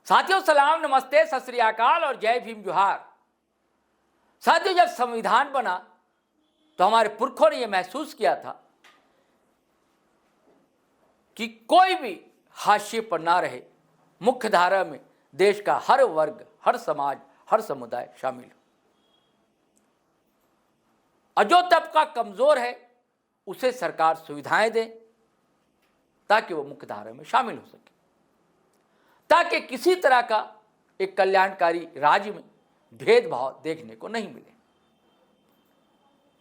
साथियों सलाम, नमस्ते, सत श्री अकाल और जय भीम जोहार। साथियों, जब संविधान बना तो हमारे पुरखों ने यह महसूस किया था कि कोई भी हाशिए पर ना रहे, मुख्य धारा में देश का हर वर्ग, हर समाज, हर समुदाय शामिल हो और जो तबका कमजोर है उसे सरकार सुविधाएं दे ताकि वो मुख्य धारा में शामिल हो सके, ताकि किसी तरह का एक कल्याणकारी राज्य में भेदभाव देखने को नहीं मिले।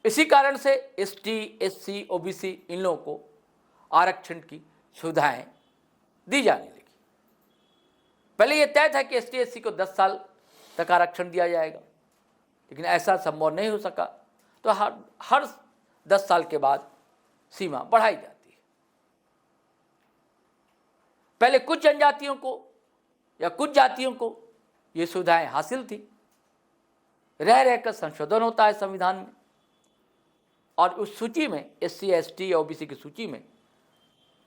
इसी कारण से एसटी, एससी, ओबीसी इन लोगों को आरक्षण की सुविधाएं दी जाने लगी। पहले यह तय था कि एसटी, एससी को 10 साल तक आरक्षण दिया जाएगा, लेकिन ऐसा संभव नहीं हो सका, तो हर 10 साल के बाद सीमा बढ़ाई जाती है। पहले कुछ जनजातियों को या कुछ जातियों को ये सुविधाएं हासिल थी, रह रहकर संशोधन होता है संविधान में और उस सूची में एससी, एसटी या ओबीसी की सूची में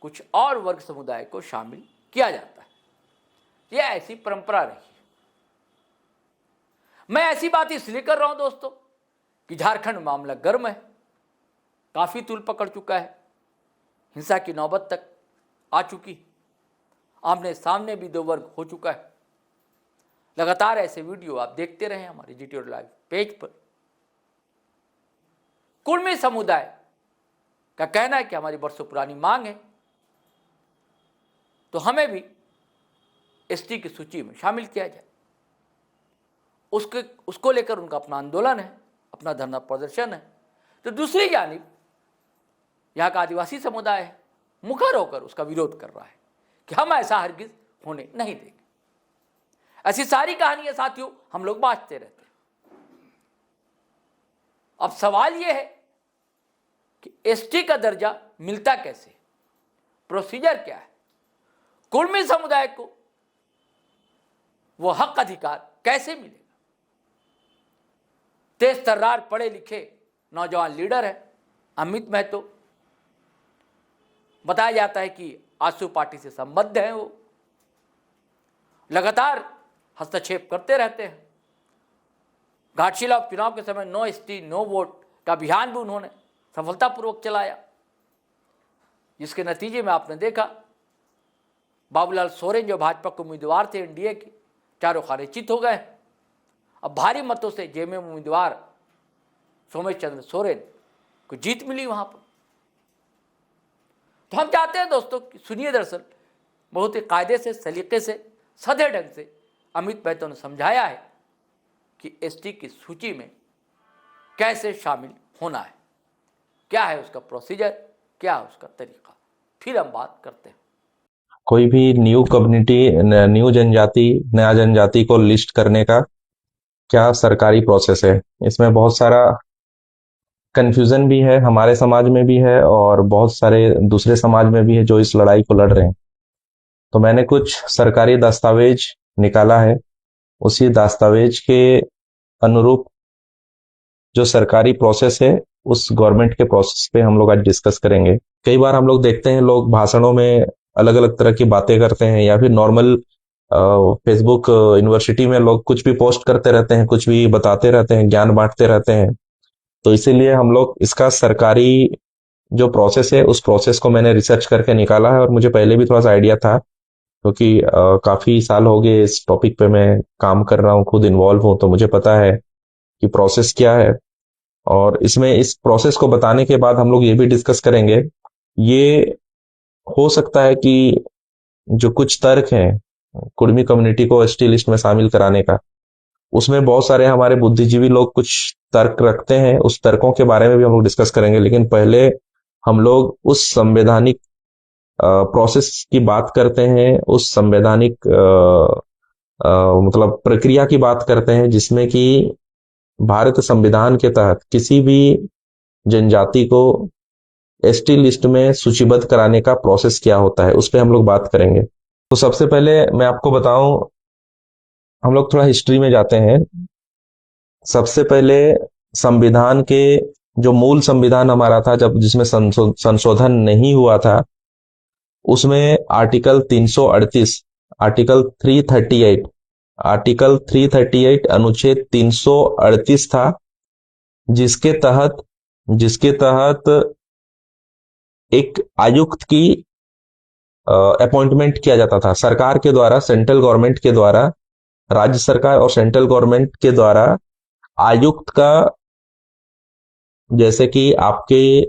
कुछ और वर्ग समुदाय को शामिल किया जाता है। यह ऐसी परंपरा रही है। मैं ऐसी बात इसलिए कर रहा हूं दोस्तों कि झारखंड मामला गर्म है, काफी तूल पकड़ चुका है, हिंसा की नौबत तक आ चुकी, आमने सामने भी दो वर्ग हो चुका है। लगातार ऐसे वीडियो आप देखते रहे हमारे जीटीओ लाइव पेज पर। कुर्मी समुदाय का कहना है कि हमारी बरसों पुरानी मांग है तो हमें भी एसटी की सूची में शामिल किया जाए। उसको लेकर उनका अपना आंदोलन है, अपना धरना प्रदर्शन है। तो दूसरी जानिब यहाँ का आदिवासी समुदाय है, मुखर होकर उसका विरोध कर रहा है कि हम ऐसा हरगिज होने नहीं देंगे। ऐसी सारी कहानियां साथियों हम लोग बांटते रहते हैं। अब सवाल यह है कि एसटी का दर्जा मिलता कैसे, प्रोसीजर क्या है, कुर्मी समुदाय को वो हक अधिकार कैसे मिलेगा। तेज तर्रार पढ़े लिखे नौजवान लीडर है अमित महतो, बताया जाता है कि आसू पार्टी से संबद्ध हैं, वो लगातार हस्तक्षेप करते रहते हैं। घाटशिला उपचुनाव के समय नो एसटी नो वोट का अभियान भी उन्होंने सफलतापूर्वक चलाया, जिसके नतीजे में आपने देखा बाबूलाल सोरेन जो भाजपा के उम्मीदवार थे एनडीए के, चारों खाने चित हो गए। अब भारी मतों से जेएमएम उम्मीदवार सोमेश चंद्र सोरेन को जीत मिली वहां पर। तो हम चाहते हैं दोस्तों कि सुनिए, दरअसल बहुत ही कायदे से, सलीके से, सधे ढंग से अमित महतो ने समझाया है कि एसटी की सूची में कैसे शामिल होना है, क्या है उसका प्रोसीजर, क्या है उसका तरीका। फिर हम बात करते हैं। कोई भी न्यू कम्युनिटी, न्यू जनजाति, नया जनजाति को लिस्ट करने का क्या सरकारी प्रोसेस है। इसमें बहुत सारा कंफ्यूजन भी है, हमारे समाज में भी है और बहुत सारे दूसरे समाज में भी है जो इस लड़ाई को लड़ रहे हैं। तो मैंने कुछ सरकारी दस्तावेज निकाला है, उसी दस्तावेज के अनुरूप जो सरकारी प्रोसेस है उस गवर्नमेंट के प्रोसेस पे हम लोग आज डिस्कस करेंगे। कई बार हम लोग देखते हैं लोग भाषणों में अलग अलग तरह की बातें करते हैं, या फिर नॉर्मल फेसबुक यूनिवर्सिटी में लोग कुछ भी पोस्ट करते रहते हैं, कुछ भी बताते रहते हैं, ज्ञान बांटते रहते हैं। तो इसीलिए हम लोग इसका सरकारी जो प्रोसेस है उस प्रोसेस को मैंने रिसर्च करके निकाला है। और मुझे पहले भी थोड़ा सा आइडिया था क्योंकि काफी साल हो गए इस टॉपिक पे मैं काम कर रहा हूँ, खुद इन्वॉल्व हूँ, तो मुझे पता है कि प्रोसेस क्या है। और इसमें इस प्रोसेस को बताने के बाद हम लोग ये भी डिस्कस करेंगे, ये हो सकता है कि जो कुछ तर्क हैं कुर्मी कम्युनिटी को एसटी लिस्ट में शामिल कराने का, उसमें बहुत सारे हमारे बुद्धिजीवी लोग कुछ तर्क रखते हैं, उस तर्कों के बारे में भी हम लोग डिस्कस करेंगे। लेकिन पहले हम लोग उस संवैधानिक प्रोसेस की बात करते हैं, उस संवैधानिक मतलब प्रक्रिया की बात करते हैं जिसमें कि भारत संविधान के तहत किसी भी जनजाति को एसटी लिस्ट में सूचीबद्ध कराने का प्रोसेस क्या होता है, उस पर हम लोग बात करेंगे। तो सबसे पहले मैं आपको बताऊं, हम लोग थोड़ा हिस्ट्री में जाते हैं। सबसे पहले संविधान के जो मूल संविधान हमारा था, जब जिसमें संशोधन नहीं हुआ था, उसमें आर्टिकल 338 आर्टिकल 338 अनुच्छेद 338 था, जिसके तहत एक आयुक्त की अपॉइंटमेंट किया जाता था सरकार के द्वारा, सेंट्रल गवर्नमेंट के द्वारा, राज्य सरकार और सेंट्रल गवर्नमेंट के द्वारा आयुक्त का, जैसे कि आपके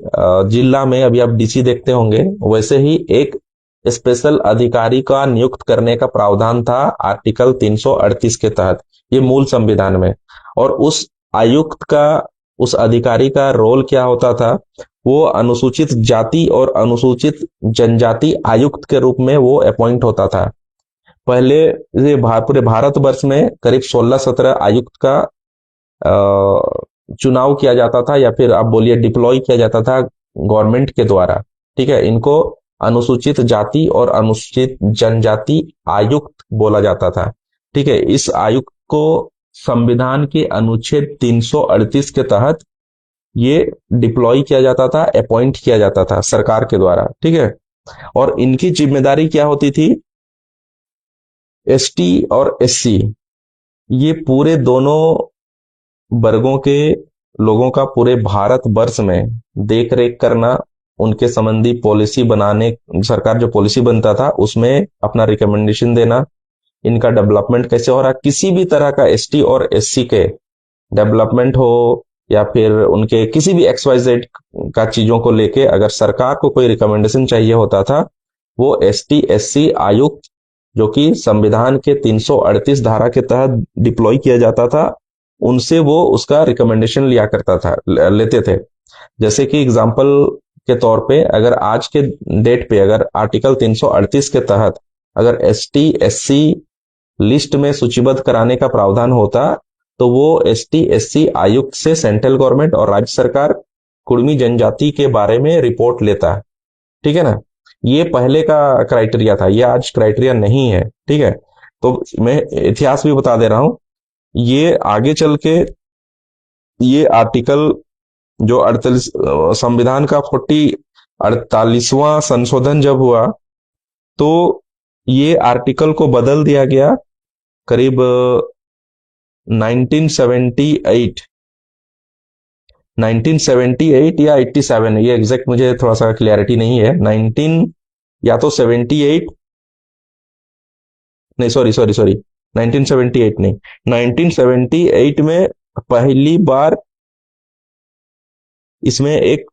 जिला में अभी आप डीसी देखते होंगे, वैसे ही एक स्पेशल अधिकारी का नियुक्त करने का प्रावधान था आर्टिकल 338 के तहत, ये मूल संविधान में। और उस आयुक्त का, उस अधिकारी का रोल क्या होता था, वो अनुसूचित जाति और अनुसूचित जनजाति आयुक्त के रूप में वो अपॉइंट होता था। पहले ये पूरे भारतवर्ष में करीब 16-17 आयुक्त का चुनाव किया जाता था, या फिर आप बोलिए डिप्लॉय किया जाता था गवर्नमेंट के द्वारा। ठीक है, इनको अनुसूचित जाति और अनुसूचित जनजाति आयुक्त बोला जाता था। ठीक है, इस आयुक्त को संविधान के अनुच्छेद 338 के तहत ये डिप्लॉय किया जाता था, अपॉइंट किया जाता था सरकार के द्वारा। ठीक है, और इनकी जिम्मेदारी क्या होती थी, एसटी और एससी, ये पूरे दोनों वर्गों के लोगों का पूरे भारत वर्ष में देख रेख करना, उनके संबंधी पॉलिसी बनाने, सरकार जो पॉलिसी बनता था उसमें अपना रिकमेंडेशन देना, इनका डेवलपमेंट कैसे हो रहा, किसी भी तरह का एसटी और एससी के डेवलपमेंट हो या फिर उनके किसी भी XYZ का चीजों को लेके अगर सरकार को कोई रिकमेंडेशन चाहिए होता था, वो एसटी एससी आयुक्त जो कि संविधान के 338 धारा के तहत डिप्लॉय किया जाता था, उनसे वो उसका रिकमेंडेशन लिया करता था, लेते थे। जैसे कि एग्जाम्पल के तौर पे अगर आज के डेट पे अगर आर्टिकल 338 के तहत अगर एसटी एससी लिस्ट में सूचीबद्ध कराने का प्रावधान होता, तो वो एसटी एससी आयुक्त से सेंट्रल गवर्नमेंट और राज्य सरकार कुर्मी जनजाति के बारे में रिपोर्ट लेता है। ठीक है ना, ये पहले का क्राइटेरिया था, ये आज क्राइटेरिया नहीं है। ठीक है, तो मैं इतिहास भी बता दे रहा हूं, ये आगे चल के ये आर्टिकल जो 48 संविधान का 48वां संशोधन जब हुआ, तो ये आर्टिकल को बदल दिया गया करीब 1978 या 87, ये एग्जैक्ट मुझे थोड़ा सा क्लियरिटी नहीं है, 19 या तो 78, नहीं सॉरी 1978 नहीं, 1978 में पहली बार इसमें एक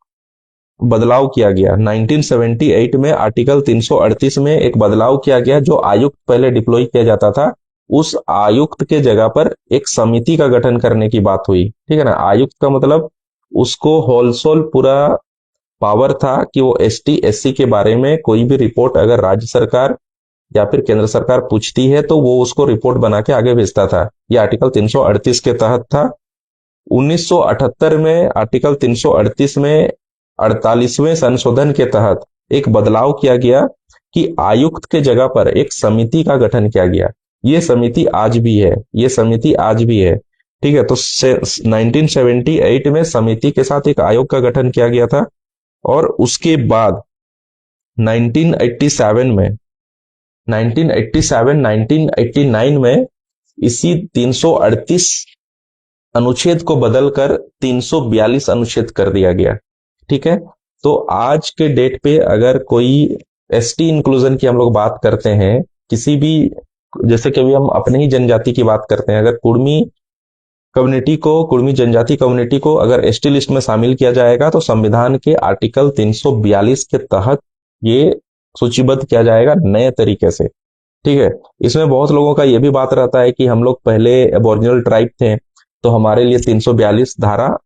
बदलाव किया गया। 1978 में आर्टिकल 338 में एक बदलाव किया गया, जो आयुक्त पहले डिप्लॉय किया जाता था, उस आयुक्त के जगह पर एक समिति का गठन करने की बात हुई। ठीक है ना, आयुक्त का मतलब उसको होलसोल पूरा पावर था कि वो एसटी एससी के बारे में कोई भी रिपोर्ट अगर राज्य सरकार या फिर केंद्र सरकार पूछती है तो वो उसको रिपोर्ट बना के आगे भेजता था। ये आर्टिकल 338 के तहत था। 1978 में आर्टिकल 338 में 48वें संशोधन के तहत एक बदलाव किया गया कि आयुक्त के जगह पर एक समिति का गठन किया गया। ये समिति आज भी है, ठीक है। तो 1978 में समिति के साथ एक आयोग का गठन किया गया था, और उसके बाद 1989 में इसी 338 अनुच्छेद को बदलकर 342 अनुच्छेद कर दिया गया। ठीक है, तो आज के डेट पे अगर कोई एसटी इंक्लूजन की हम लोग बात करते हैं, किसी भी, जैसे कि अभी हम अपने ही जनजाति की बात करते हैं, अगर कुर्मी जनजाति कम्युनिटी को अगर एसटी लिस्ट में शामिल किया जाएगा तो संविधान के आर्टिकल 342 के तहत ये सूचीबद्ध किया जाएगा नए तरीके से। ठीक है, इसमें बहुत लोगों का ये भी बात रहता है कि हम लोग पहले एबोरिजिनल ट्राइब थे तो हमारे लिए 342 धारा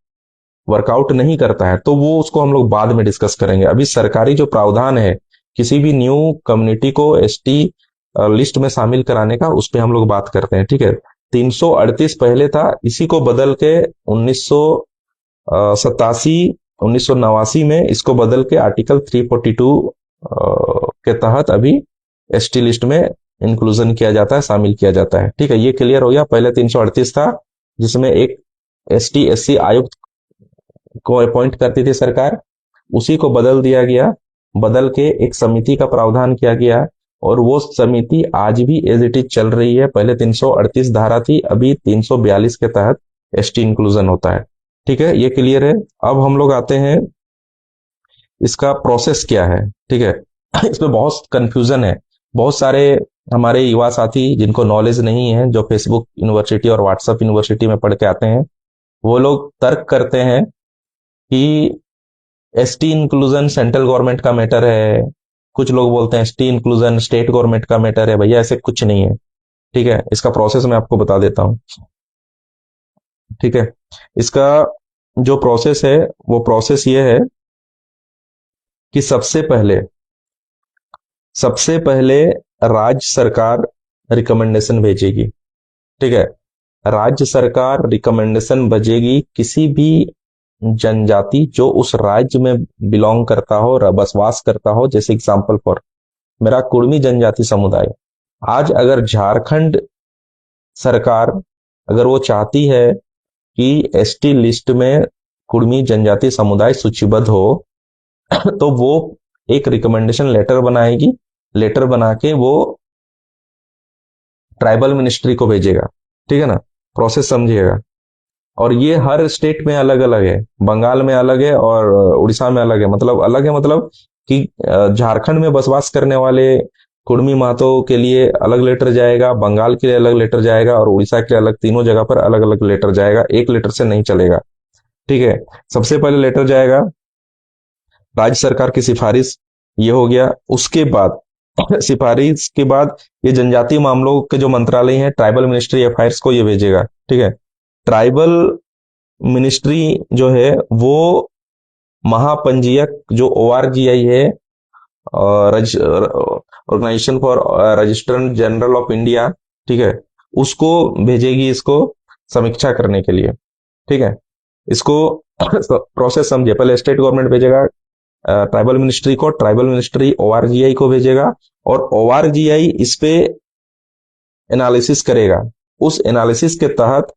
वर्कआउट नहीं करता है, तो वो उसको हम लोग बाद में डिस्कस करेंगे। अभी सरकारी जो प्रावधान है किसी भी न्यू कम्युनिटी को एसटी लिस्ट में शामिल कराने का, उस पर हम लोग बात करते हैं। ठीक है, 338 पहले था, इसी को बदल के 1989 में इसको बदल के आर्टिकल 342 के तहत अभी एसटी लिस्ट में इंक्लूजन किया जाता है, शामिल किया जाता है। ठीक है, ये क्लियर हो गया। पहले 338 था जिसमें एक एसटी एससी आयुक्त को अपॉइंट करती थी सरकार, उसी को बदल दिया गया, बदल के एक समिति का प्रावधान किया गया और वो समिति आज भी एज इट इज चल रही है। पहले 338 धारा थी, अभी 342 के तहत एसटी इंक्लूजन होता है। ठीक है, ये क्लियर है। अब हम लोग आते हैं इसका प्रोसेस क्या है। ठीक है, इसमें बहुत कंफ्यूजन है। बहुत सारे हमारे युवा साथी जिनको नॉलेज नहीं है, जो फेसबुक यूनिवर्सिटी और व्हाट्सएप यूनिवर्सिटी में पढ़ के आते हैं, वो लोग तर्क करते हैं कि एसटी इंक्लूजन सेंट्रल गवर्नमेंट का मैटर है। कुछ लोग बोलते हैं एसटी इंक्लूजन स्टेट गवर्नमेंट का मैटर है। भैया ऐसे कुछ नहीं है। ठीक है, इसका प्रोसेस मैं आपको बता देता हूं। ठीक है, इसका जो प्रोसेस है वो प्रोसेस ये है कि सबसे पहले राज्य सरकार रिकमेंडेशन भेजेगी। ठीक है, राज्य सरकार रिकमेंडेशन भेजेगी किसी भी जनजाति जो उस राज्य में बिलोंग करता हो, बसवास करता हो। जैसे एग्जांपल फॉर मेरा कुर्मी जनजाति समुदाय, आज अगर झारखंड सरकार अगर वो चाहती है कि एसटी लिस्ट में कुर्मी जनजाति समुदाय सूचीबद्ध हो, तो वो एक रिकमेंडेशन लेटर बनाएगी। लेटर बना के वो ट्राइबल मिनिस्ट्री को भेजेगा। ठीक है ना, प्रोसेस समझिएगा। और ये हर स्टेट में अलग अलग है। बंगाल में अलग है और उड़ीसा में अलग है। मतलब अलग है, मतलब कि झारखंड में बसवास करने वाले कुर्मी महतो के लिए अलग लेटर जाएगा, बंगाल के लिए अलग लेटर जाएगा और उड़ीसा के लिए अलग। तीनों जगह पर अलग अलग लेटर जाएगा, एक लेटर से नहीं चलेगा। ठीक है, सबसे पहले लेटर जाएगा राज्य सरकार की सिफारिश, ये हो गया। उसके बाद सिफारिश के बाद ये जनजातीय मामलों के जो मंत्रालय है, ट्राइबल मिनिस्ट्री अफेयर्स को ये भेजेगा। ठीक है, ट्राइबल मिनिस्ट्री जो है वो महापंजीयक जो ORGI है, organisation for registrar general of India, ठीक है, उसको भेजेगी इसको समीक्षा करने के लिए। ठीक है, इसको प्रोसेस समझिए। पहले स्टेट गवर्नमेंट भेजेगा ट्राइबल मिनिस्ट्री को, ट्राइबल मिनिस्ट्री ORGI को भेजेगा और ORGI इस पे एनालिसिस करेगा। उस एनालिसिस के तहत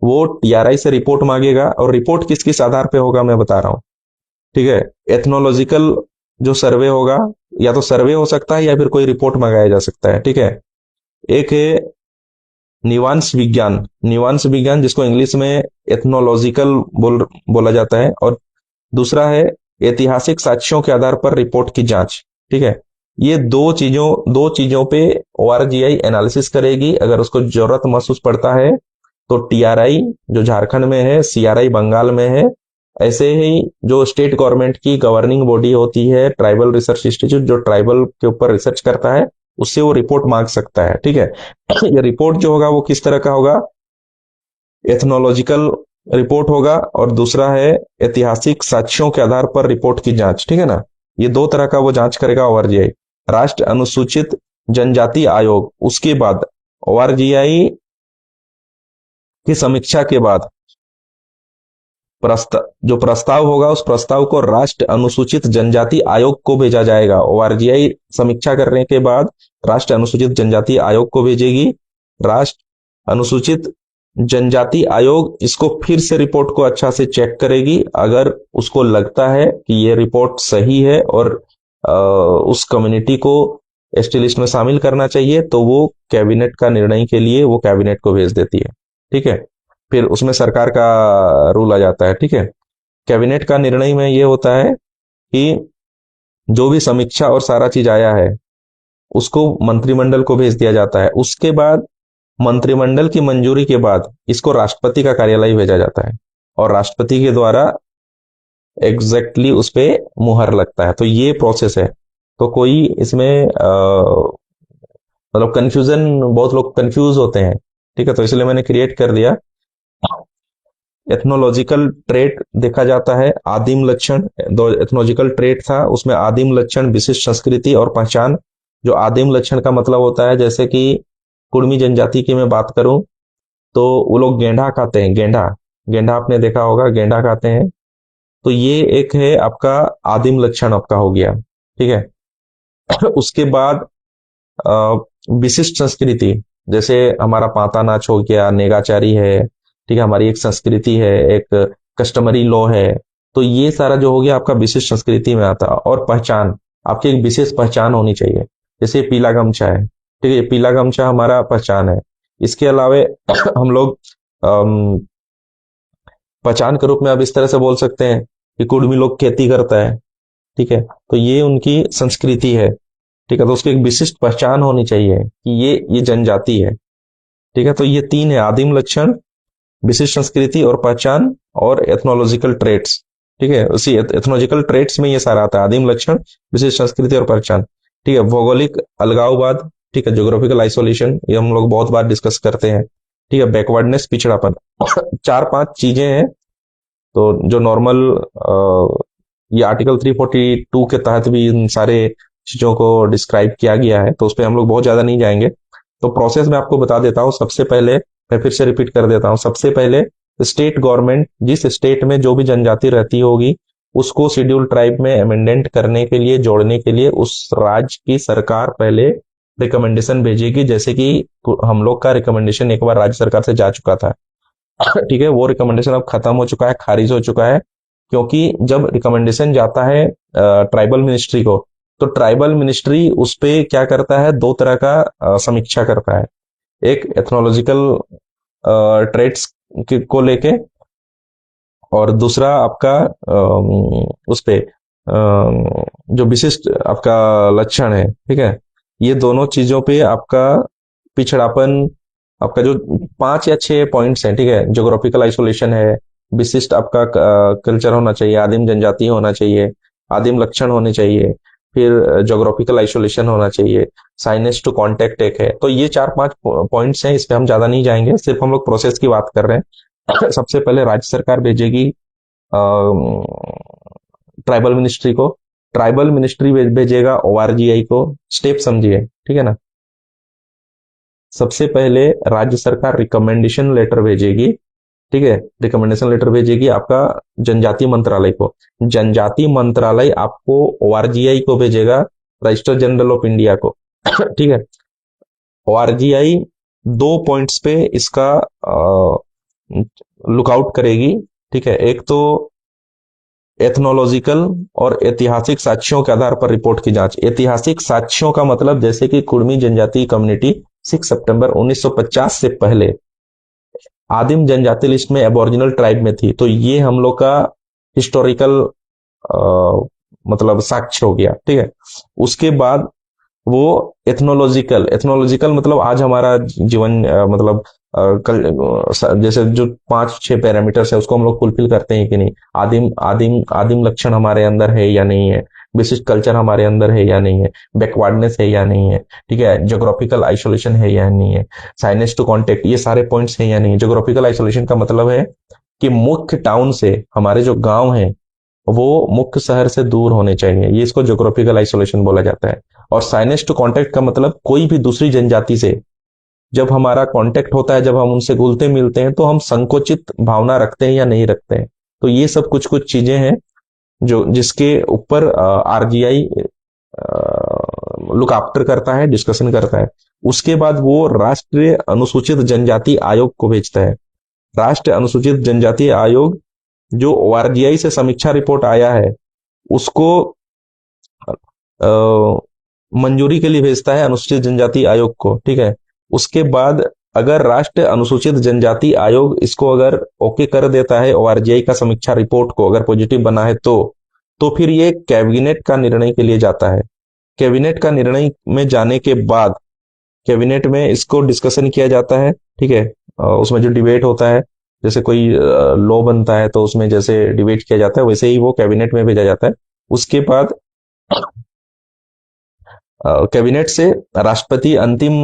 वो TRI से रिपोर्ट मांगेगा और रिपोर्ट किस किस आधार पे होगा मैं बता रहा हूं। ठीक है, एथनोलॉजिकल जो सर्वे होगा, या तो सर्वे हो सकता है या फिर कोई रिपोर्ट मंगाया जा सकता है। ठीक है, एक है निवांश विज्ञान जिसको इंग्लिश में एथनोलॉजिकल बोला जाता है, और दूसरा है ऐतिहासिक साक्ष्यों के आधार पर रिपोर्ट की जांच। ठीक है, ये दो चीजों पे ORGI एनालिसिस करेगी। अगर उसको जरूरत महसूस पड़ता है तो TRI जो झारखंड में है, CRI बंगाल में है, ऐसे ही जो स्टेट गवर्नमेंट की गवर्निंग बॉडी होती है ट्राइबल रिसर्च इंस्टीट्यूट, जो ट्राइबल के ऊपर रिसर्च करता है, उससे वो रिपोर्ट मांग सकता है। ठीक है, ये रिपोर्ट जो होगा वो किस तरह का होगा, एथनोलॉजिकल रिपोर्ट होगा, और दूसरा है ऐतिहासिक साक्ष्यों के आधार पर रिपोर्ट की जांच। ठीक है ना, ये दो तरह का वो जांच करेगा ORGI। राष्ट्र अनुसूचित जनजाति आयोग, उसके बाद ORGI की समीक्षा के बाद जो प्रस्ताव होगा, उस प्रस्ताव को राष्ट्र अनुसूचित जनजाति आयोग को भेजा जाएगा। ORGI समीक्षा करने के बाद राष्ट्र अनुसूचित जनजाति आयोग को भेजेगी। राष्ट्र अनुसूचित जनजाति आयोग इसको फिर से रिपोर्ट को अच्छा से चेक करेगी। अगर उसको लगता है कि ये रिपोर्ट सही है और उस कम्युनिटी को एसटी लिस्ट में शामिल करना चाहिए, तो वो कैबिनेट का निर्णय के लिए वो कैबिनेट को भेज देती है। ठीक है, फिर उसमें सरकार का रूल आ जाता है। ठीक है, कैबिनेट का निर्णय में ये होता है कि जो भी समीक्षा और सारा चीज आया है उसको मंत्रिमंडल को भेज दिया जाता है। उसके बाद मंत्रिमंडल की मंजूरी के बाद इसको राष्ट्रपति का कार्यालय भेजा जाता है और राष्ट्रपति के द्वारा एग्जैक्टली उस पे मुहर लगता है। तो ये प्रोसेस है। तो कोई इसमें मतलब कंफ्यूजन, बहुत लोग कंफ्यूज होते हैं। ठीक है, तो इसलिए मैंने क्रिएट कर दिया। एथनोलॉजिकल ट्रेट देखा जाता है, आदिम लक्षण। दो एथनोलॉजिकल ट्रेट था, उसमें आदिम लक्षण, विशिष्ट संस्कृति और पहचान। जो आदिम लक्षण का मतलब होता है, जैसे कि कुर्मी जनजाति की मैं बात करूं तो वो लोग गेंडा खाते हैं। गेंडा आपने देखा होगा, गेंडा खाते हैं। तो ये एक है आपका आदिम लक्षण आपका हो गया। ठीक है, उसके बाद विशिष्ट संस्कृति, जैसे हमारा पाता नाच हो गया, नेगाचारी है। ठीक है, हमारी एक संस्कृति है, एक कस्टमरी लॉ है। तो ये सारा जो हो गया आपका विशिष्ट संस्कृति में आता है। और पहचान, आपकी एक विशेष पहचान होनी चाहिए। जैसे पीला गमछा है, ठीक है, ये पीला गमछा हमारा पहचान है। इसके अलावे हम लोग पहचान के रूप में अब इस तरह से बोल सकते हैं कि कुर्मी लोग खेती करता है, ठीक है, तो ये उनकी संस्कृति है, ठीक है, तो उसकी एक विशिष्ट पहचान होनी चाहिए कि ये जनजाति है, ठीक है। तो ये तीन है, आदिम लक्षण, विशिष्ट संस्कृति और पहचान, और एथनोलॉजिकल ट्रेट्स, ठीक है। उसी एथनोलॉजिकल ट्रेट्स में ये सारा आता है, आदिम लक्षण, विशिष्ट संस्कृति और पहचान, ठीक है। भौगोलिक अलगाववाद, ठीक है, ज्योग्राफिकल आइसोलेशन, ये हम लोग बहुत बार डिस्कस करते हैं, ठीक है। बैकवर्डनेस, पिछड़ापन, चार पांच चीजें हैं। तो जो नॉर्मल ये आर्टिकल 342 के तहत भी इन सारे चीजों को डिस्क्राइब किया गया है, तो उस पर हम लोग बहुत ज्यादा नहीं जाएंगे। तो प्रोसेस में आपको बता देता हूँ। सबसे पहले मैं फिर से रिपीट कर देता हूँ, सबसे पहले स्टेट गवर्नमेंट जिस स्टेट में जो भी जनजाति रहती होगी उसको शेड्यूल ट्राइब में अमेंडेंट करने के लिए, जोड़ने के लिए उस राज्य की सरकार पहले रिकमेंडेशन भेजेगी। जैसे कि हम लोग का रिकमेंडेशन एक बार राज्य सरकार से जा चुका था, ठीक है, वो रिकमेंडेशन अब खत्म हो चुका है, खारिज हो चुका है। क्योंकि जब रिकमेंडेशन जाता है ट्राइबल मिनिस्ट्री को, तो ट्राइबल मिनिस्ट्री उस पे क्या करता है, दो तरह का समीक्षा करता है। एक एथनोलॉजिकल ट्रेट्स को लेके, और दूसरा आपका उस पे जो विशिष्ट आपका लक्षण है, ठीक है, ये दोनों चीजों पे आपका पिछड़ापन, आपका जो 5 या 6 पॉइंट्स हैं, ठीक है, ज्योग्राफिकल आइसोलेशन है, विशिष्ट आपका कल्चर होना चाहिए, आदिम जनजाति होना चाहिए, आदिम लक्षण होने चाहिए, फिर ज्योग्राफिकल आइसोलेशन होना चाहिए, साइनेस टू कांटेक्ट एक है। तो ये 4-5 पॉइंट्स हैं, इस पे हम ज्यादा नहीं जाएंगे, सिर्फ हम लोग प्रोसेस की बात कर रहे हैं। सबसे पहले राज्य सरकार भेजेगी ट्राइबल मिनिस्ट्री को, ट्राइबल मिनिस्ट्री भेजेगा ओआरजीआई को। स्टेप समझिए, ठीक है ना। सबसे पहले राज्य सरकार रिकमेंडेशन लेटर भेजेगी, ठीक है, रिकमेंडेशन लेटर भेजेगी आपका जनजाति मंत्रालय को। जनजाति मंत्रालय आपको ओआरजीआई को भेजेगा, रजिस्टर जनरल ऑफ इंडिया को, ठीक है। ओआरजीआई 2 पॉइंट्स पे इसका लुकआउट करेगी, ठीक है। एक तो एथनोलॉजिकल और ऐतिहासिक साक्ष्यों के आधार पर रिपोर्ट की जांच। ऐतिहासिक साक्ष्यों का मतलब जैसे कि कुर्मी जनजाति कम्युनिटी 6 सितंबर 1950 से पहले आदिम जनजाति लिस्ट में एबोरिजिनल ट्राइब में थी, तो ये हम लोग का हिस्टोरिकल मतलब साक्ष्य हो गया, ठीक है। उसके बाद वो एथनोलॉजिकल, एथनोलॉजिकल मतलब आज हमारा जीवन मतलब जैसे जो 5-6 पैरामीटर्स है उसको हम लोग फुलफिल करते हैं कि नहीं, आदिम आदिम आदिम लक्षण हमारे अंदर है या नहीं है, विशिष्ट कल्चर हमारे अंदर है या नहीं है, बैकवर्डनेस है या नहीं है, ठीक है, ज्योग्राफिकल आइसोलेशन है या नहीं है, साइनेस टू कॉन्टेक्ट, ये सारे पॉइंट्स हैं या नहीं है। ज्योग्राफिकल आइसोलेशन का मतलब है कि मुख्य टाउन से हमारे जो गांव हैं वो मुख्य शहर से दूर होने चाहिए, ये इसको ज्योग्राफिकल आइसोलेशन बोला जाता है। और साइनेस टू कांटेक्ट का मतलब कोई भी दूसरी जनजाति से जब हमारा कांटेक्ट होता है, जब हम उनसे घुलते मिलते हैं, तो हम संकोचित भावना रखते हैं या नहीं रखते हैं। तो ये सब कुछ कुछ चीजें हैं जो जिसके ऊपर आरजीआई लुक आफ्टर करता है, डिस्कशन करता है। उसके बाद वो राष्ट्रीय अनुसूचित जनजाति आयोग को भेजता है। राष्ट्रीय अनुसूचित जनजाति आयोग जो ओआरजीआई से समीक्षा रिपोर्ट आया है उसको मंजूरी के लिए भेजता है अनुसूचित जनजाति आयोग को, ठीक है। उसके बाद अगर राष्ट्रीय अनुसूचित जनजाति आयोग इसको अगर ओके कर देता है ओआरजीआई का समीक्षा रिपोर्ट को, अगर पॉजिटिव बना है तो फिर ये कैबिनेट का निर्णय के लिए जाता है। कैबिनेट का निर्णय में जाने के बाद कैबिनेट में इसको डिस्कशन किया जाता है, ठीक है। उसमें जो डिबेट होता है, जैसे कोई लॉ बनता है तो उसमें जैसे डिबेट किया जाता है, वैसे ही वो कैबिनेट में भेजा जाता है। उसके बाद कैबिनेट से राष्ट्रपति अंतिम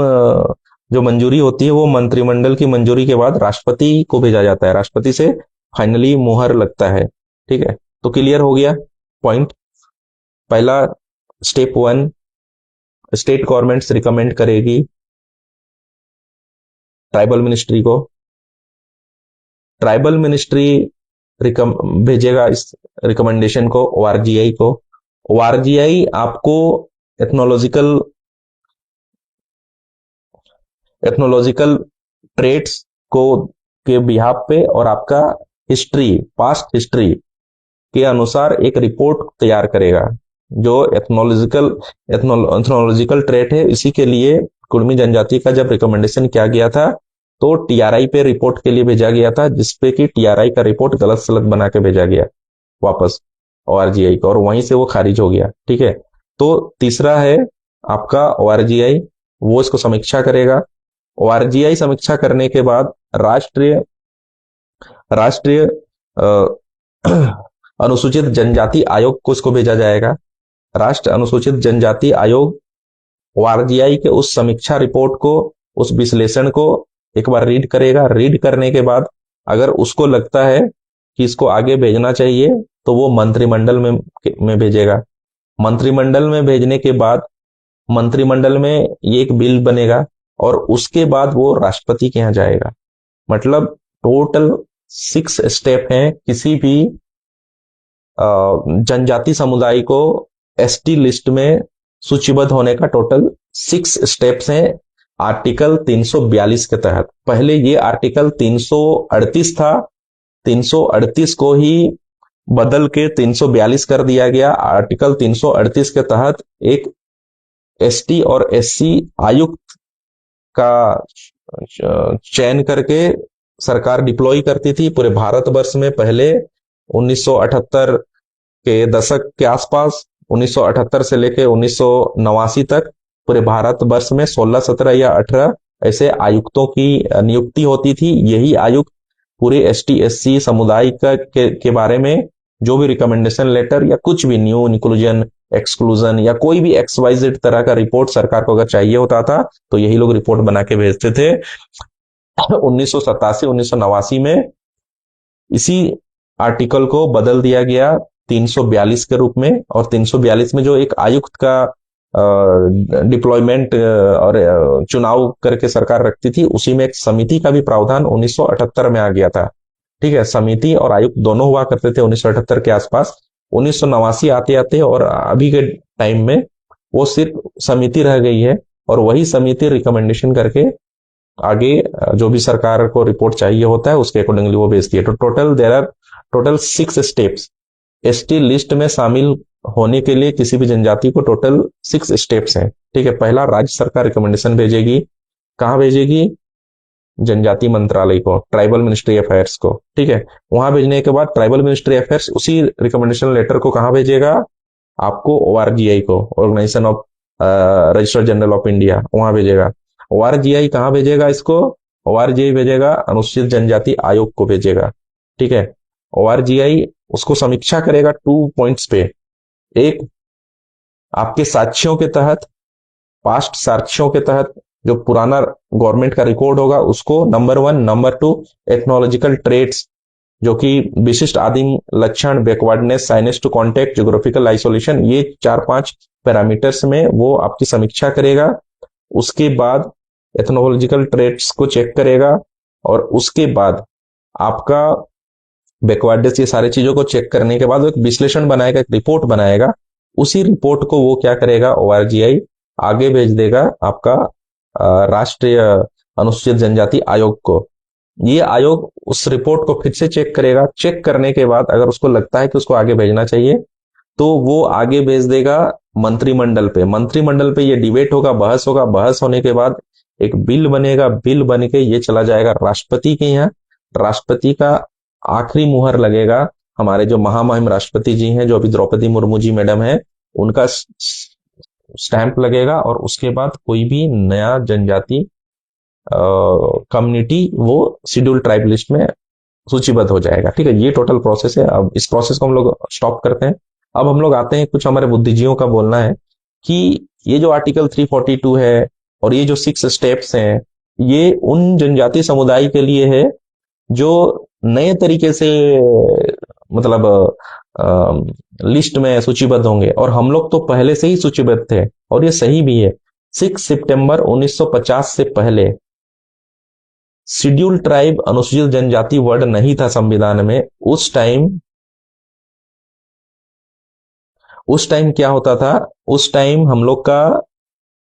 जो मंजूरी होती है वो मंत्रिमंडल की मंजूरी के बाद राष्ट्रपति को भेजा जाता है, राष्ट्रपति से फाइनली मुहर लगता है, ठीक है। तो क्लियर हो गया पॉइंट। पहला स्टेप 1, स्टेट गवर्नमेंट्स रिकमेंड करेगी ट्राइबल मिनिस्ट्री को, ट्राइबल मिनिस्ट्री भेजेगा इस रिकमेंडेशन को ओआरजीआई को। ओआरजीआई आपको एथनोलॉजिकल ट्रेट्स को के बिहाफ पे और आपका हिस्ट्री, पास्ट हिस्ट्री के अनुसार एक रिपोर्ट तैयार करेगा, जो एथनोलॉजिकल ट्रेट है, इसी के लिए कुर्मी जनजाति का जब रिकमेंडेशन किया गया था तो टीआरआई पे रिपोर्ट के लिए भेजा गया था, जिसपे कि टीआरआई का रिपोर्ट गलत सलत बना के भेजा गया वापस ओआरजीआई को, और वहीं से वो खारिज हो गया। ठीक है, तो तीसरा है आपका ओआरजीआई, वो इसको समीक्षा करेगा। ओआरजीआई समीक्षा करने के बाद राष्ट्रीय राष्ट्रीय अनुसूचित जनजाति आयोग को इसको भेजा जाएगा। राष्ट्र अनुसूचित जनजाति आयोग ओआरजीआई के उस समीक्षा रिपोर्ट को, उस विश्लेषण को एक बार रीड करेगा। रीड करने के बाद अगर उसको लगता है कि इसको आगे भेजना चाहिए तो वो मंत्रिमंडल में भेजेगा। मंत्रिमंडल में भेजने के बाद मंत्रिमंडल में ये एक बिल बनेगा और उसके बाद वो राष्ट्रपति के यहाँ जाएगा। मतलब टोटल 6 स्टेप हैं किसी भी जनजाति समुदाय को एसटी लिस्ट में सूचीबद्ध होने का। टोटल 6 स्टेप्स हैं आर्टिकल 342 के तहत। पहले ये आर्टिकल 338 था, 338 को ही बदल के 342 कर दिया गया। आर्टिकल 338 के तहत एक एसटी और एससी आयुक्त का चयन करके सरकार डिप्लॉय करती थी पूरे भारतवर्ष में। पहले 1978 के दशक के आसपास, 1978 से लेके 1989 तक पूरे भारतवर्ष में 16, 17 या 18 ऐसे आयुक्तों की नियुक्ति होती थी। यही आयुक्त पूरे एसटी एससी समुदाय के बारे में जो भी रिकमेंडेशन लेटर या कुछ भी न्यू इंक्लूजन एक्सक्लूजन या कोई भी XYZ तरह का रिपोर्ट सरकार को अगर चाहिए होता था तो यही लोग रिपोर्ट बना के भेजते थे। 1987 1989 में इसी आर्टिकल को बदल दिया गया 342 के रूप में, और 342 में जो एक आयुक्त का डिप्लॉयमेंट और चुनाव करके सरकार रखती थी, उसी में एक समिति का भी प्रावधान 1978 में आ गया था। ठीक है, समिति और आयुक्त दोनों हुआ करते थे 1978 के आसपास। 1989 आते आते और अभी के टाइम में वो सिर्फ समिति रह गई है, और वही समिति रिकमेंडेशन करके आगे जो भी सरकार को रिपोर्ट चाहिए होता है उसके अकॉर्डिंगली वो भेजती है। तो टोटल 6 स्टेप्स एसटी लिस्ट में शामिल होने के लिए किसी भी जनजाति को टोटल 6 स्टेप्स हैं। ठीक है, पहला राज्य सरकार रिकमेंडेशन भेजेगी। कहाँ भेजेगी? जनजाति मंत्रालय को, ट्राइबल मिनिस्ट्री अफेयर्स को। ठीक है, वहां भेजने के बाद ट्राइबल मिनिस्ट्री अफेयर्स उसी रिकमेंडेशन लेटर को कहाँ भेजेगा? आपको ओआरजीआई को, organisation of registered general of India, वहां भेजेगा। ओआरजीआई कहाँ भेजेगा इसको? ओआरजीआई भेजेगा अनुसूचित जनजाति आयोग को भेजेगा। ठीक है, ओआरजीआई उसको समीक्षा करेगा 2 पॉइंट्स पे। एक, आपके साक्ष्यों के तहत, पास्ट साक्ष्यों के तहत जो पुराना गवर्नमेंट का रिकॉर्ड होगा उसको, नंबर 1। नंबर 2, एथनोलॉजिकल ट्रेट्स जो कि विशिष्ट आदिम लक्षण, backwardness, shyness to contact, geographical isolation, ये 4-5 पैरामीटर्स में वो आपकी समीक्षा करेगा। उसके बाद एथनोलॉजिकल ट्रेट्स को चेक करेगा, और उसके बाद आपका बैकवर्डनेस, ये सारी चीजों को चेक करने के बाद वो एक विश्लेषण बनाएगा, एक रिपोर्ट बनाएगा। उसी रिपोर्ट को वो क्या करेगा? ओआरजीआई आगे भेज देगा आपका राष्ट्रीय अनुसूचित जनजाति आयोग को। ये आयोग उस रिपोर्ट को फिर से चेक करेगा। चेक करने के बाद अगर उसको लगता है कि उसको आगे भेजना चाहिए तो वो आगे भेज देगा मंत्रिमंडल पे। मंत्रिमंडल पे ये डिबेट होगा, बहस होगा। बहस होने के बाद एक बिल बनेगा। बिल बन के ये चला जाएगा राष्ट्रपति के यहाँ। राष्ट्रपति का आखिरी मुहर लगेगा। हमारे जो महामहिम राष्ट्रपति जी हैं, जो अभी द्रौपदी मुर्मू जी मैडम है, उनका स्टैंप लगेगा, और उसके बाद कोई भी नया जनजाति कम्युनिटी वो शेड्यूल ट्राइब लिस्ट में सूचीबद्ध हो जाएगा। ठीक है, ये टोटल प्रोसेस है। अब इस प्रोसेस को हम लोग स्टॉप करते हैं। अब हम लोग आते हैं, कुछ हमारे बुद्धिजीवियों का बोलना है कि ये जो आर्टिकल 342 है और ये जो 6 स्टेप्स हैं, ये उन जनजाति समुदाय के लिए है जो नए तरीके से मतलब लिस्ट में सूचीबद्ध होंगे, और हम लोग तो पहले से ही सूचीबद्ध थे, और ये सही भी है। 6 सितंबर 1950 से पहले शेड्यूल ट्राइब, अनुसूचित जनजाति वर्ड नहीं था संविधान में। उस टाइम क्या होता था? उस टाइम हम लोग का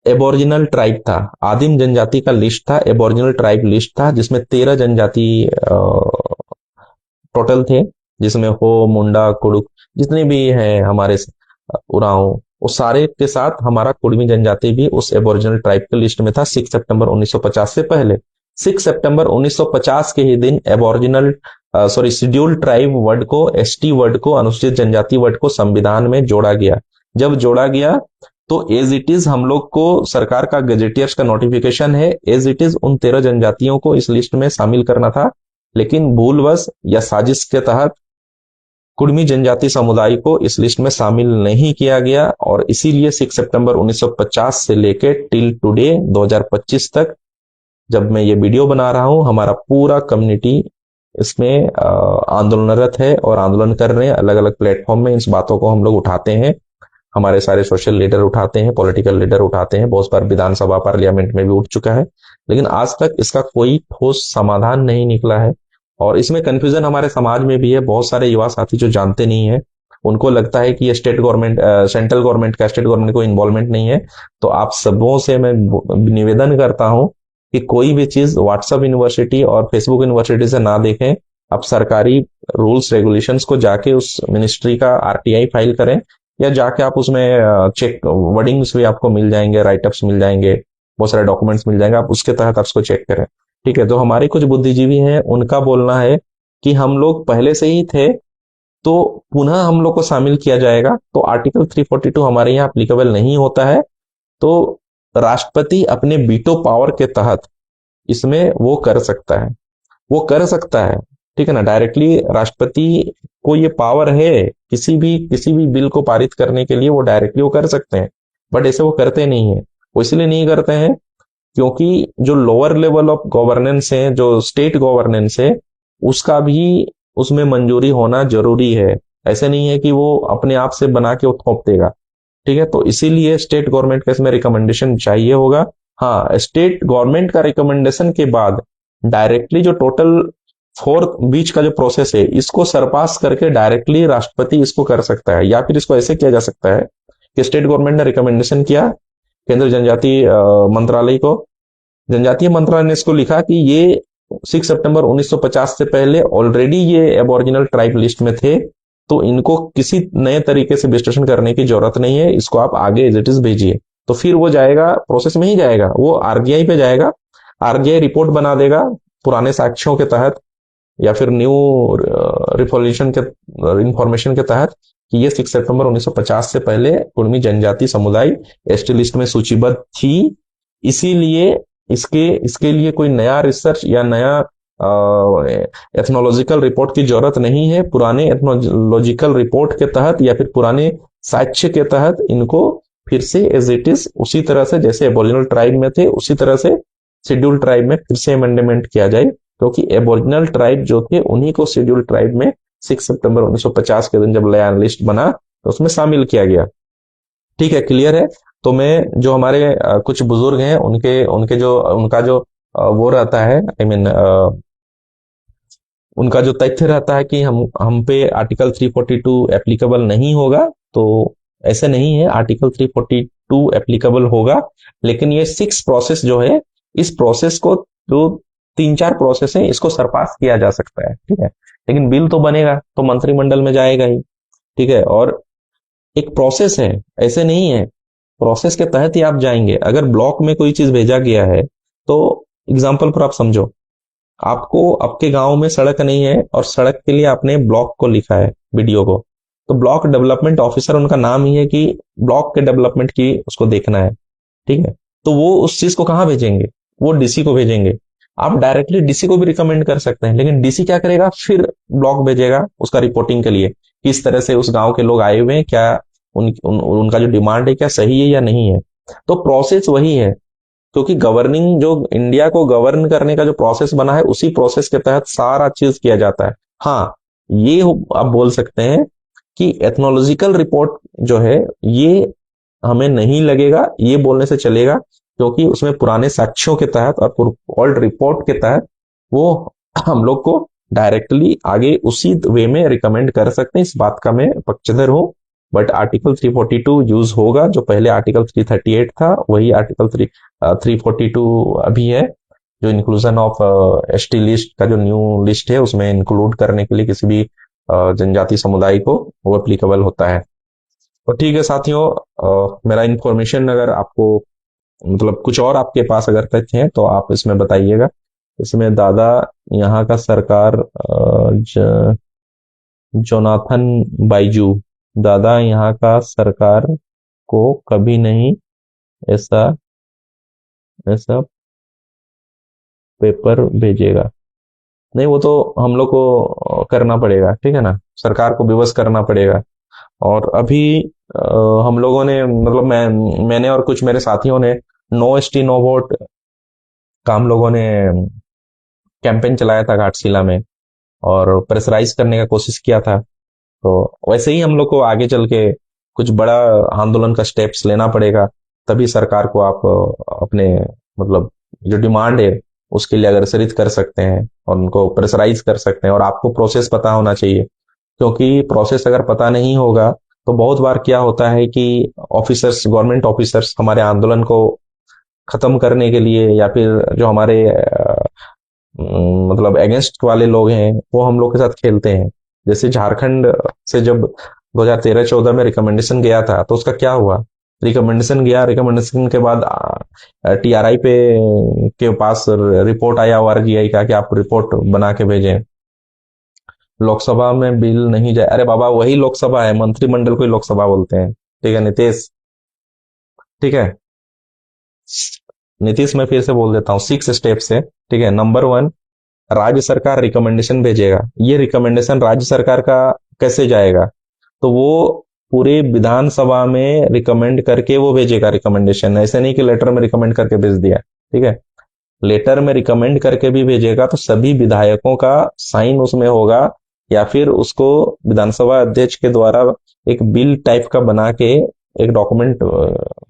एबोरिजिनल ट्राइब था, आदिम जनजाति का लिस्ट था, एबोरिजिनल ट्राइब लिस्ट था, जिसमें 13 जनजाति टोटल थे, जिसमें हो, मुंडा, कुड़ुक, जितने भी हैं हमारे उरांव, वो सारे के साथ हमारा कुड़मी जनजाति भी उस एबोरिजिनल ट्राइब के लिस्ट में था 6 सितंबर 1950 से पहले। 6 सितंबर 1950 के ही दिन एबोरिजिनल शेड्यूल ट्राइब वर्ड को, एसटी वर्ड को, अनुसूचित जनजाति वर्ड को संविधान में जोड़ा गया। जब जोड़ा गया तो एज इट इज हम लोग को सरकार का गजेटियर्स का नोटिफिकेशन है, एज इट इज उन 13 जनजातियों को इस लिस्ट में शामिल करना था, लेकिन भूलवश या साजिश के तहत कुड़मी जनजाति समुदाय को इस लिस्ट में शामिल नहीं किया गया, और इसीलिए 6 सितंबर 1950 से लेकर टिल टुडे 2025 तक जब मैं ये वीडियो बना रहा हूं, हमारा पूरा कम्युनिटी इसमें आंदोलनरत है और आंदोलन कर रहे हैं। अलग अलग प्लेटफॉर्म में इस बातों को हम लोग उठाते हैं, हमारे सारे सोशल लीडर उठाते हैं, पॉलिटिकल लीडर उठाते हैं, बहुत बार विधानसभा पार्लियामेंट में भी उठ चुका है, लेकिन आज तक इसका कोई ठोस समाधान नहीं निकला है। और इसमें कंफ्यूजन हमारे समाज में भी है। बहुत सारे युवा साथी जो जानते नहीं है, उनको लगता है कि ये स्टेट गवर्नमेंट, सेंट्रल गवर्नमेंट का, स्टेट गवर्नमेंट को इन्वॉल्वमेंट नहीं है। तो आप सबों से मैं निवेदन करता हूं कि कोई भी चीज व्हाट्सएप यूनिवर्सिटी और फेसबुक यूनिवर्सिटी से ना देखें। आप सरकारी रूल्स रेगुलेशंस को जाके उस मिनिस्ट्री का आरटीआई फाइल करें, या जाके आप उसमें चेक वर्डिंग्स भी आपको मिल जाएंगे, राइटअप्स मिल जाएंगे, बहुत सारे डॉक्यूमेंट्स मिल जाएंगे, आप उसके तहत आप उसको चेक करें। ठीक है, तो हमारे कुछ बुद्धिजीवी हैं, उनका बोलना है कि हम लोग पहले से ही थे तो पुनः हम लोग को शामिल किया जाएगा, तो आर्टिकल 342 हमारे यहाँ अप्लीकेबल नहीं होता है। तो राष्ट्रपति अपने वीटो पावर के तहत इसमें वो कर सकता है, वो कर सकता है, ठीक है ना। डायरेक्टली राष्ट्रपति को ये पावर है, किसी भी बिल को पारित करने के लिए वो डायरेक्टली वो कर सकते हैं, बट ऐसे वो करते नहीं है। वो इसलिए नहीं करते हैं क्योंकि जो लोअर लेवल ऑफ गवर्नेंस है, जो स्टेट गवर्नेंस है, उसका भी उसमें मंजूरी होना जरूरी है। ऐसे नहीं है कि वो अपने आप से बना के वो थोप देगा, ठीक है। तो इसीलिए स्टेट गवर्नमेंट का इसमें रिकमेंडेशन चाहिए होगा। हाँ, स्टेट गवर्नमेंट का रिकमेंडेशन के बाद डायरेक्टली जो टोटल फोर्थ बीच का जो प्रोसेस है, इसको सरपास करके डायरेक्टली राष्ट्रपति इसको कर सकता है। या फिर इसको ऐसे किया जा सकता है कि स्टेट गवर्नमेंट ने रिकमेंडेशन किया केंद्र जनजातीय मंत्रालय को, जनजातीय मंत्रालय ने इसको लिखा कि ये 6 सितंबर 1950 से पहले ऑलरेडी ये एबोरिजिनल ट्राइब लिस्ट में थे, तो इनको किसी नए तरीके से विश्लेषण करने की जरूरत नहीं है, इसको आप आगे एज इट इज भेजिए। तो फिर वो जाएगा, प्रोसेस में ही जाएगा, वो आरजीआई पे जाएगा, आरजीआई रिपोर्ट बना देगा पुराने साक्ष्यों के तहत या फिर न्यू रिफॉल्यूशन के इंफॉर्मेशन के तहत कि ये 6 सितंबर 1950 से पहले कुड़मी जनजाति समुदाय एसटी लिस्ट में सूचीबद्ध थी, इसीलिए इसके लिए कोई नया रिसर्च या नया एथनोलॉजिकल रिपोर्ट की जरूरत नहीं है। पुराने एथनोलॉजिकल रिपोर्ट के तहत या फिर पुराने साक्ष्य के तहत इनको फिर से एज इट इज उसी तरह से जैसे एबोरिजिनल ट्राइब में थे उसी तरह से शेड्यूल ट्राइब में फिर से अमेंडमेंट किया जाए, क्योंकि एबोरिजिनल ट्राइब जो थे उन्हीं को शेड्यूल ट्राइब में 6 सितंबर 1950 के दिन जब नया लिस्ट बना तो उसमें शामिल किया गया। ठीक है, क्लियर है। तो मैं जो हमारे कुछ बुजुर्ग हैं उनका जो वो रहता है, आई मीन उनका जो तथ्य रहता है कि हम पे आर्टिकल 342 एप्लीकेबल नहीं होगा, तो ऐसे नहीं है, आर्टिकल 342 एप्लीकेबल होगा। लेकिन ये 6 प्रोसेस जो है, इस प्रोसेस को जो 3-4 प्रोसेस है इसको सरपास किया जा सकता है, ठीक है। लेकिन बिल तो बनेगा तो मंत्रिमंडल में जाएगा ही, ठीक है। और एक प्रोसेस है, ऐसे नहीं है, प्रोसेस के तहत ही आप जाएंगे। अगर ब्लॉक में कोई चीज भेजा गया है तो एग्जाम्पल पर आप समझो, आपको आपके गांव में सड़क नहीं है और सड़क के लिए आपने ब्लॉक को लिखा है वीडियो को, तो ब्लॉक डेवलपमेंट ऑफिसर उनका नाम ही है कि ब्लॉक के डेवलपमेंट की उसको देखना है, ठीक है। तो वो उस चीज को कहाँ भेजेंगे, वो डीसी को भेजेंगे। आप डायरेक्टली डीसी को भी रिकमेंड कर सकते हैं, लेकिन डीसी क्या करेगा, फिर ब्लॉक भेजेगा उसका रिपोर्टिंग के लिए, किस तरह से उस गांव के लोग आए हुए हैं, क्या उनका जो डिमांड है क्या सही है या नहीं है। तो प्रोसेस वही है, क्योंकि गवर्निंग जो इंडिया को गवर्न करने का जो प्रोसेस बना है उसी प्रोसेस के तहत सारा चीज किया जाता है। हाँ, ये आप बोल सकते हैं कि एथनोलॉजिकल रिपोर्ट जो है ये हमें नहीं लगेगा, ये बोलने से चलेगा, क्योंकि उसमें पुराने साक्ष्यों के तहत और ओल्ड रिपोर्ट के तहत वो हम लोग को डायरेक्टली आगे उसी वे में रिकमेंड कर सकते हैं। इस बात का मैं पक्षधर हूं। बट आर्टिकल 342 यूज होगा, जो पहले आर्टिकल 338 था वही आर्टिकल 342 अभी है, जो इंक्लूजन ऑफ एसटी लिस्ट का जो न्यू लिस्ट है उसमें इंक्लूड करने के लिए किसी भी जनजाति समुदाय को वो एप्लीकेबल होता है। तो ठीक है साथियों, मेरा इन्फॉर्मेशन अगर आपको मतलब कुछ और आपके पास अगर तथ्य हैं तो आप इसमें बताइएगा। इसमें दादा यहाँ का सरकार जोनाथन बाइजू, दादा यहाँ का सरकार को कभी नहीं ऐसा ऐसा पेपर भेजेगा। नहीं, वो तो हम लोग को करना पड़ेगा, ठीक है ना, सरकार को विवश करना पड़ेगा। और अभी हम लोगों ने मतलब मैंने और कुछ मेरे साथियों ने नो एसटी नो वोट का हम लोगों ने कैंपेन चलाया था घाटशिला में, और प्रेशराइज करने का कोशिश किया था। तो वैसे ही हम लोग को आगे चल के कुछ बड़ा आंदोलन का स्टेप्स लेना पड़ेगा, तभी सरकार को आप अपने मतलब जो डिमांड है उसके लिए अग्रसरित कर सकते हैं और उनको प्रेशराइज कर सकते हैं। और आपको प्रोसेस पता होना चाहिए, क्योंकि प्रोसेस अगर पता नहीं होगा तो बहुत बार क्या होता है कि ऑफिसर्स, गवर्नमेंट ऑफिसर्स हमारे आंदोलन को खत्म करने के लिए या फिर जो हमारे मतलब अगेंस्ट वाले लोग हैं वो हम लोग के साथ खेलते हैं। जैसे झारखंड से जब 2013-14 में रिकमेंडेशन गया था तो उसका क्या हुआ, रिकमेंडेशन गया, रिकमेंडेशन के बाद टीआरआई पे के पास रिपोर्ट आया आरजीआई का कि आप रिपोर्ट बना के भेजें। लोकसभा में बिल नहीं जाए, अरे बाबा वही लोकसभा है, मंत्रिमंडल को ही लोकसभा बोलते हैं, ठीक है नीतीश, ठीक है नीतीश, मैं फिर से बोल देता हूँ, 6 स्टेप्स है, ठीक है। नंबर 1, राज्य सरकार रिकमेंडेशन भेजेगा। ये रिकमेंडेशन राज्य सरकार का कैसे जाएगा, तो वो पूरे विधानसभा में रिकमेंड करके वो भेजेगा रिकमेंडेशन, ऐसे नहीं कि लेटर में रिकमेंड करके भेज दिया, ठीक है। लेटर में रिकमेंड करके भी भेजेगा तो सभी विधायकों का साइन उसमें होगा, या फिर उसको विधानसभा अध्यक्ष के द्वारा एक बिल टाइप का बना के एक डॉक्यूमेंट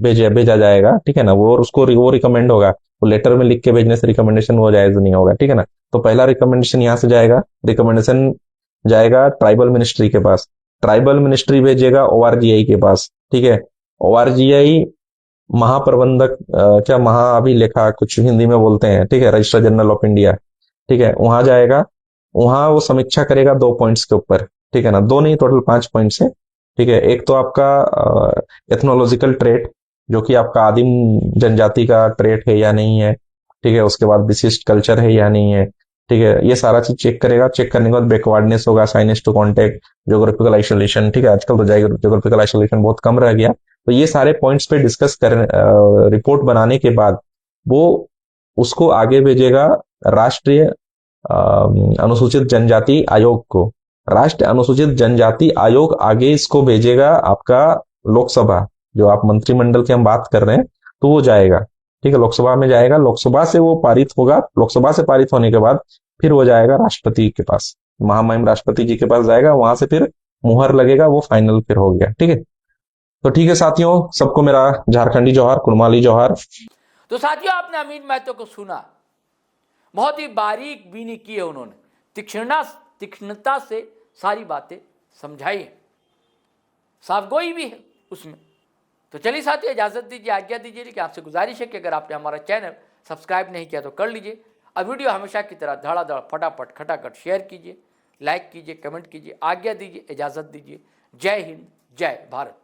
भेजा जाएगा, ठीक है ना। वो उसको वो रिकमेंड होगा, वो लेटर में लिख के भेजने से रिकमेंडेशन वो जायज नहीं होगा, ठीक है ना। तो पहला रिकमेंडेशन यहाँ से जाएगा, रिकमेंडेशन जाएगा ट्राइबल मिनिस्ट्री के पास, ट्राइबल मिनिस्ट्री भेजेगा ओआरजीआई के पास, ठीक है। ओआरजीआई महाप्रबंधक क्या महाअभिलेखा कुछ हिंदी में बोलते हैं, ठीक है, रजिस्ट्रार जनरल ऑफ इंडिया, ठीक है, वहां जाएगा, वहां वो समीक्षा करेगा 2 पॉइंट्स के ऊपर, ठीक है ना, 2 नहीं टोटल 5 पॉइंट्स है, ठीक है। एक तो आपका एथनोलॉजिकल ट्रेट, जो कि आपका आदिम जनजाति का ट्रेट है या नहीं है, ठीक है। उसके बाद विशिष्ट कल्चर है या नहीं है, ठीक है, ये सारा चीज चेक करेगा। चेक करने के बाद बैकवर्डनेस होगा, साइनेस टू कॉन्टेक्ट, ज्योग्राफिकल आइसोलेशन, ठीक है, आजकल तो ज्योग्राफिकल आइसोलेशन बहुत कम रह गया। तो ये सारे पॉइंट्स पे डिस्कस कर रिपोर्ट बनाने के बाद वो उसको आगे भेजेगा राष्ट्रीय अनुसूचित जनजाति आयोग को। राष्ट्रीय अनुसूचित जनजाति आयोग आगे इसको भेजेगा आपका लोकसभा, जो आप मंत्रिमंडल की हम बात कर रहे हैं, तो वो जाएगा, ठीक है, लोकसभा में जाएगा, लोकसभा से वो पारित होगा, लोकसभा से पारित होने के बाद फिर वो जाएगा राष्ट्रपति के पास, महामहिम राष्ट्रपति जी के पास जाएगा, वहां से फिर मुहर लगेगा, वो फाइनल फिर हो गया, ठीक है। तो ठीक है साथियों, सबको मेरा झारखंडी जोहार, कुड़माली जोहार। तो साथियों, आपने अमित महतो को सुना, बहुत ही बारीक बीनी की है उन्होंने, तीक्ष्णता से सारी बातें समझाई है, साफगोई भी है उसमें। तो चलिए साथियों, इजाजत दीजिए, आज्ञा दीजिए, लेकिन आपसे गुजारिश है कि अगर आपने हमारा चैनल सब्सक्राइब नहीं किया तो कर लीजिए। अब वीडियो हमेशा की तरह धड़ाधड़ फटाफट खटाखट शेयर कीजिए, लाइक कीजिए, कमेंट कीजिए, आज्ञा दीजिए, इजाजत दीजिए। जय हिंद, जय भारत।